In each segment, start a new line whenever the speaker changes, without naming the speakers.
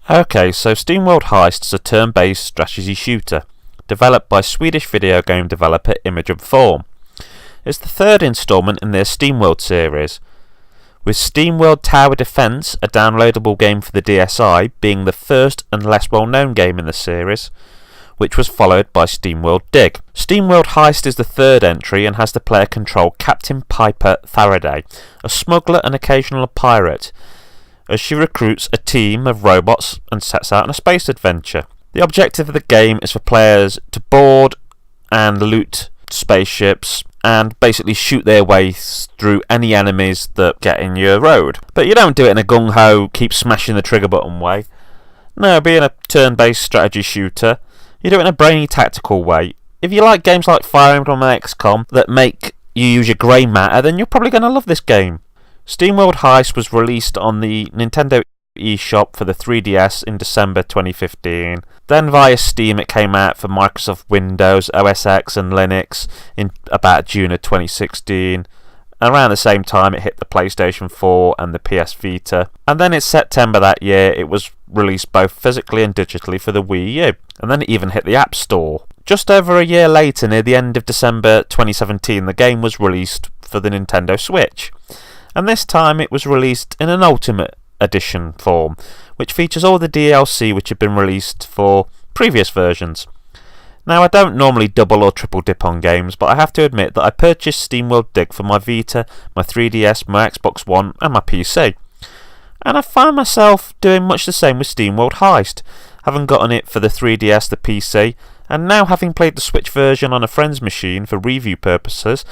Okay, so Steam World Heist is a turn-based strategy shooter, developed by Swedish video game developer Image & Form. It's the third instalment in their Steam World series, with Steam World Tower Defense, a downloadable game for the DSi, being the first and less well-known game in the series, which was followed by Steam World Dig. Steam World Heist is the third entry and has the player control Captain Piper Faraday, a smuggler and occasional pirate, as she recruits a team of robots and sets out on a space adventure. The objective of the game is for players to board and loot spaceships and basically shoot their way through any enemies that get in your road. But you don't do it in a gung-ho, keep smashing the trigger button way. No, being a turn-based strategy shooter, you do it in a brainy tactical way. If you like games like Fire Emblem and XCOM that make you use your grey matter, then you're probably going to love this game. Steam World Heist was released on the Nintendo eShop for the 3DS in December 2015. Then via Steam it came out for Microsoft Windows, OS X and Linux in about June of 2016. Around the same time it hit the PlayStation 4 and the PS Vita. And then in September that year it was released both physically and digitally for the Wii U. And then it even hit the App Store. Just over a year later, near the end of December 2017, the game was released for the Nintendo Switch. And this time it was released in an Ultimate Edition form, which features all the DLC which had been released for previous versions. Now, I don't normally double or triple dip on games, but I have to admit that I purchased Steam World Dig for my Vita, my 3DS, my Xbox One and my PC. And I find myself doing much the same with Steam World Heist, having gotten it for the 3DS, the PC, and now having played the Switch version on a friend's machine for review purposes,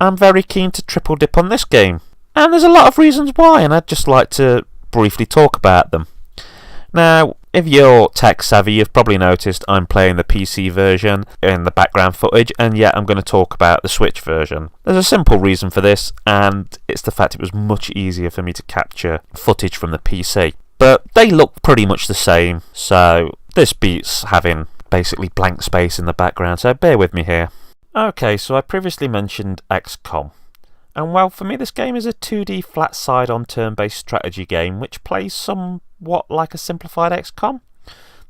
I'm very keen to triple dip on this game. And there's a lot of reasons why, and I'd just like to briefly talk about them. Now, if you're tech savvy, you've probably noticed I'm playing the PC version in the background footage, and yet I'm going to talk about the Switch version. There's a simple reason for this, and it's the fact it was much easier for me to capture footage from the PC. But they look pretty much the same, so this beats having basically blank space in the background, so bear with me here. Okay, so I previously mentioned XCOM. And well, for me this game is a 2D flat side-on turn-based strategy game which plays somewhat like a simplified XCOM.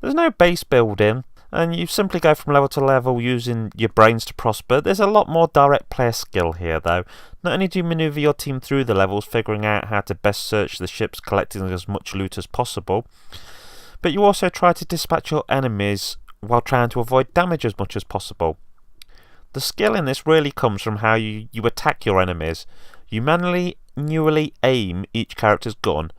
There's no base building, and you simply go from level to level using your brains to prosper. There's a lot more direct player skill here though. Not only do you manoeuvre your team through the levels, figuring out how to best search the ships, collecting as much loot as possible, but you also try to dispatch your enemies while trying to avoid damage as much as possible. The skill in this really comes from how you attack your enemies. You manually aim each character's gun,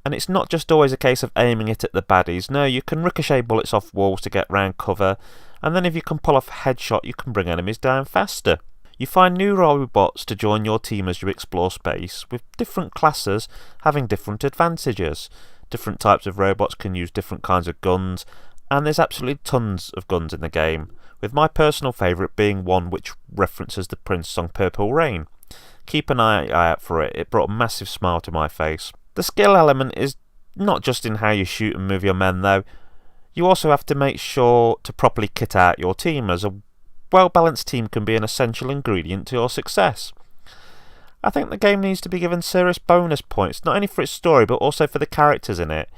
and it's not just always a case of aiming it at the baddies. No, you can ricochet bullets off walls to get round cover, and then if you can pull off a headshot you can bring enemies down faster. You find new robots to join your team as you explore space, with different classes having different advantages. Different types of robots can use different kinds of guns, and there's absolutely tons of guns in the game, with my personal favourite being one which references the Prince song Purple Rain. Keep an eye out for it, it brought a massive smile to my face. The skill element is not just in how you shoot and move your men though, you also have to make sure to properly kit out your team, as a well-balanced team can be an essential ingredient to your success. I think the game needs to be given serious bonus points, not only for its story but also for the characters in it.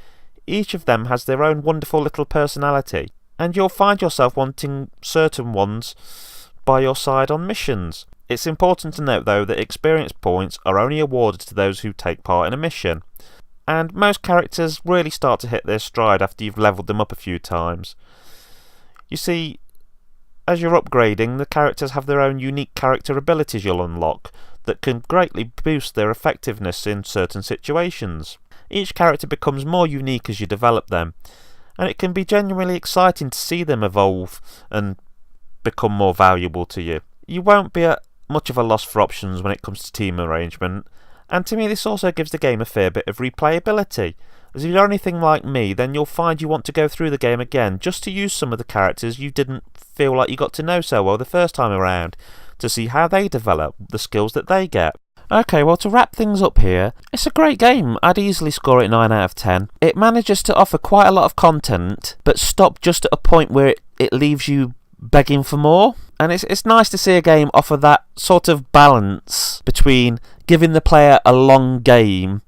Each of them has their own wonderful little personality, and you'll find yourself wanting certain ones by your side on missions. It's important to note though that experience points are only awarded to those who take part in a mission, and most characters really start to hit their stride after you've levelled them up a few times. You see, as you're upgrading, the characters have their own unique character abilities you'll unlock that can greatly boost their effectiveness in certain situations. Each character becomes more unique as you develop them, and it can be genuinely exciting to see them evolve and become more valuable to you. You won't be at much of a loss for options when it comes to team arrangement, and to me this also gives the game a fair bit of replayability, as if you're anything like me then you'll find you want to go through the game again just to use some of the characters you didn't feel like you got to know so well the first time around, to see how they develop, the skills that they get. Okay, well, to wrap things up here, it's a great game. I'd easily score it 9 out of 10. It manages to offer quite a lot of content, but stop just at a point where it leaves you begging for more. And it's nice to see a game offer that sort of balance between giving the player a long game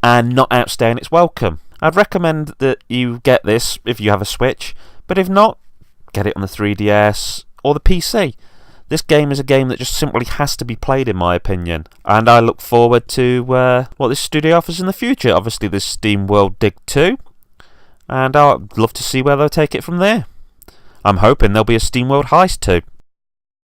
and not outstaying its welcome. I'd recommend that you get this if you have a Switch, but if not, get it on the 3DS or the PC. This game is a game that just simply has to be played, in my opinion, and I look forward to what this studio offers in the future. Obviously, there's Steam World Dig 2, and I'd love to see where they'll take it from there. I'm hoping there'll be a Steam World Heist 2.